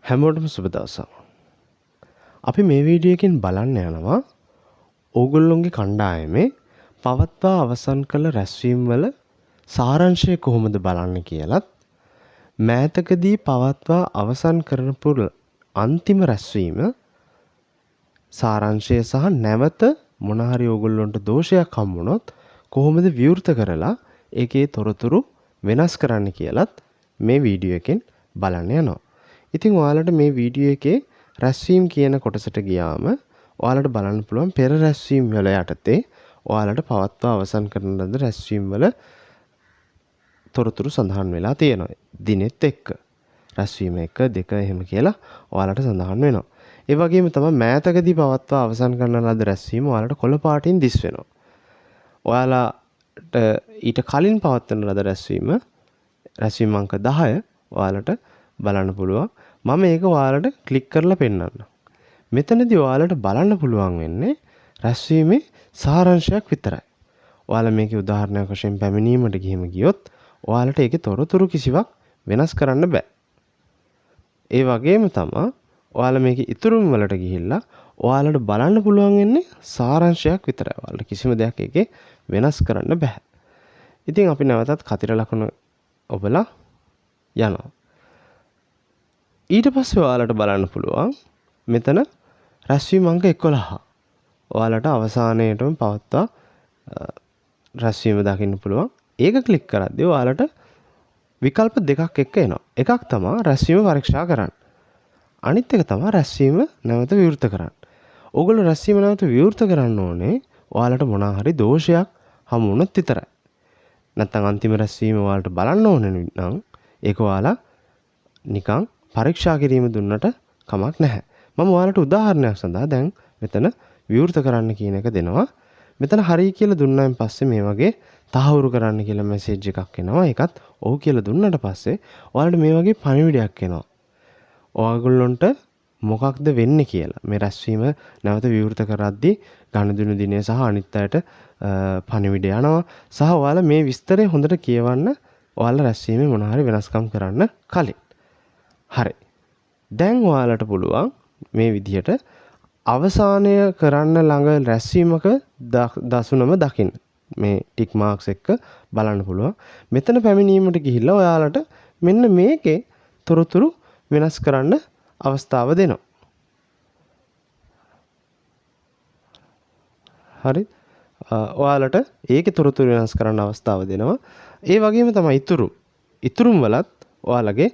හැමෝටම සුබ දවසක්. අපි මේ වීඩියෝ එකෙන් බලන්න යනවා ඕගොල්ලොන්ගේ කණ්ඩායමේ පවත්වා අවසන් කළ රැස්වීම් වල සාරාංශය කොහොමද බලන්න කියලත් මෑතකදී පවත්වා අවසන් කරපු අන්තිම රැස්වීම සාරාංශය සහ නැවත මොන හරි ඕගොල්ලොන්ට දෝෂයක් හම්බුනොත් කොහොමද විවෘත කරලා ඒකේ තොරතුරු වෙනස් කරන්න කියලත් මේ වීඩියෝ එකෙන් බලන්න යනවා. ඉතින් ඔයාලට මේ වීඩියෝ එකේ රැස්වීම් කියන කොටසට ගියාම ඔයාලට බලන්න පුළුවන් පෙර රැස්වීම් වල යටතේ ඔයාලට පවත්වා අවසන් කරන ලද රැස්වීම් වල තොරතුරු සඳහන් වෙලා තියෙනවා. දිනෙත් එක්ක රැස්වීම 1 2 එහෙම කියලා ඔයාලට සඳහන් වෙනවා. ඒ වගේම තමයි මෑතකදී පවත්වා අවසන් කරන ලද රැස්වීම ඔයාලට කොළ පාටින් දිස් වෙනවා. ඔයාලට ඊට කලින් පවත්වන ලද රැස්වීම අංක 10 ඔයාලට බලන්න පුළුවන්. මම ඒක ඔයාලට ක්ලික් කරලා පෙන්නන්නම්. මෙතනදී ඔයාලට බලන්න පුළුවන් වෙන්නේ රැස්වීමේ සාරාංශයක් විතරයි. ඔයාලා මේකේ උදාහරණයක් වශයෙන් පැමිණීමට ගිහිම ගියොත් ඔයාලට ඒකේ තොරතුරු කිසිවක් වෙනස් කරන්න බෑ. ඒ වගේම තමයි ඔයාලා මේකේ ඉතුරුම් වලට ගිහිල්ලා ඔයාලට බලන්න පුළුවන් වෙන්නේ සාරාංශයක් විතරයි. ඔයාලට කිසිම දෙයක් ඒකේ වෙනස් කරන්න බෑ. ඉතින් අපි නැවතත් කතිර ලකුණ ඔබලා යනවා. ඊට පස්සේ ඔයාලට බලන්න පුළුවන් මෙතන රැස්වීම අංක 11. ඔයාලට අවසානයේටම පවත්වා රැස්වීම දකින්න පුළුවන්. ඒක ක්ලික් කරද්දී ඔයාලට විකල්ප දෙකක් එක්ක එනවා. එකක් තමයි රැස්වීම පරීක්ෂා කරන්න. අනිත් එක තමයි රැස්වීම නැවත විවෘත කරන්න. ඕගොල්ලෝ රැස්වීම නැවත විවෘත කරන්න ඕනේ ඔයාලට මොනවා හරි දෝෂයක් හමු වුණොත් විතරයි. නැත්නම් අන්තිම රැස්වීම ඔයාලට බලන්න ඕනේ නම් ඒක ඔයාලා නිකන් පරීක්ෂා කිරීම දුන්නට කමක් නැහැ. මම ඔයාලට උදාහරණයක් සඳහා දැන් මෙතන විවෘත කරන්න කියන එක දෙනවා. මෙතන හරි කියලා දුන්නාන් පස්සේ මේ වගේ තහවුරු කරන්න කියලා මැසේජ් එකක් එනවා. ඒකත් ඔව් කියලා දුන්නට පස්සේ ඔයාලට මේ වගේ පණිවිඩයක් එනවා. ඔයගොල්ලන්ට මොකක්ද වෙන්නේ කියලා. මේ රැස්වීම නැවත විවෘත කරද්දී ගනුදෙනු දිනය සහ අනිත් අයට පණිවිඩ යනවා. සහ ඔයාලා මේ විස්තරය හොඳට කියවන්න ඔයාලා රැස්වීමේ මොන හරි වෙනස්කම් කරන්න කලින්. හරි. දැන් ඔයාලට පුළුවන් මේ විදිහට අවසානය කරන්න ළඟ රැස්වීමක දසුනම දකින්න. මේ ටික් මාක්ස් එක්ක බලන්න පුළුවන්. මෙතන පැමිණීමට ගිහිල්ලා ඔයාලට මෙන්න මේකේ තොරතුරු වෙනස් කරන්න අවස්ථාව දෙනවා. හරි. ඔයාලට ඒකේ තොරතුරු වෙනස් කරන්න අවස්ථාව දෙනවා. ඒ වගේම තමයි ඉතුරුම් වලත් ඔයාලගේ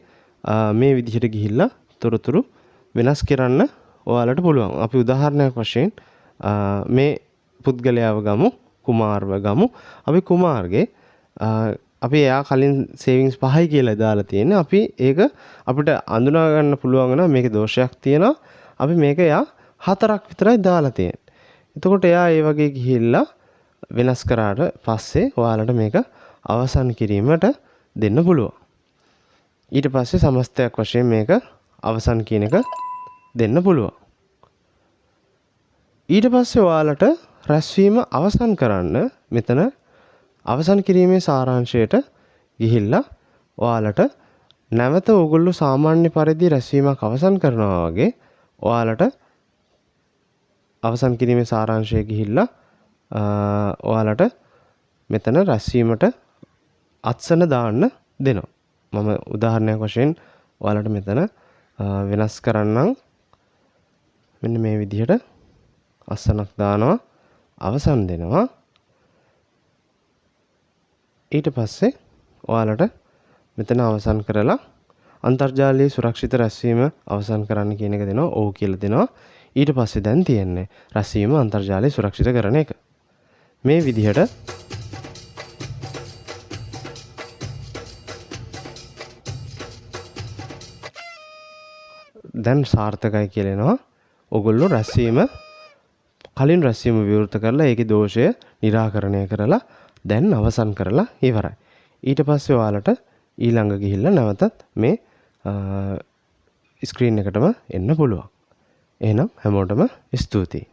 මේ විදිහට ගිහිල්ලා තොරතුරු වෙනස් කරන්න ඔයාලට පුළුවන්. අපි උදාහරණයක් වශයෙන් මේ පුද්ගලයාව ගමු, කුමාර්ව ගමු. අපි කුමාර්ගේ අපි එයා කලින් සේවිංස් 5යි කියලා දාලා තියෙන්නේ. අපි ඒක අපිට අඳුනා ගන්න පුළුවන් නම් මේකේ දෝෂයක් තියෙනවා. අපි මේක එයා 4ක් විතරයි දාලා තියෙන්නේ. එතකොට එයා ඒ වගේ ගිහිල්ලා වෙනස් කරාට පස්සේ ඔයාලට මේක අවසන් කිරීමට දෙන්න පුළුවන්. ඊට පස්සේ සමස්තයක් වශයෙන් මේක අවසන් කියන එක දෙන්න පුළුවන්. ඊට පස්සේ ඔයාලට රැස්වීම අවසන් කරන්න මෙතන අවසන් කිරීමේ සාරාංශයට ගිහිල්ලා ඔයාලට නැවත ඕගොල්ලෝ සාමාන්‍ය පරිදි රැස්වීමක් අවසන් කරනවා වගේ ඔයාලට අවසන් කිරීමේ සාරාංශය ගිහිල්ලා ඔයාලට මෙතන රැස්වීමට අත්සන දාන්න දෙනවා. මම උදාහරණයක් වශයෙන් ඔයාලට මෙතන වෙනස් කරන්නම්. මෙන්න මේ විදිහට අස්සනක් දානවා, අවසන් දෙනවා. ඊට පස්සේ ඔයාලට මෙතන අවසන් කරලා අන්තර්ජාලීය සුරක්ෂිත රැස්වීම අවසන් කරන්න කියන එක දෙනවා. ඔව් කියලා දෙනවා. ඊට පස්සේ දැන් තියෙන්නේ රැස්වීම අන්තර්ජාලීය සුරක්ෂිත කරන එක. මේ විදිහට දැන් සාර්ථකයි කියලා එනවා. ඔයගොල්ලෝ කලින් රැස්වීම විවෘත කරලා ඒකේ දෝෂය निराකරණය කරලා දැන් අවසන් කරලා ඉවරයි. ඊට පස්සේ ඔයාලට ඊළඟ ගිහිල්ලා නැවතත් මේ ස්ක්‍රීන් එකටම එන්න පුළුවන්. එහෙනම් හැමෝටම ස්තුතියි.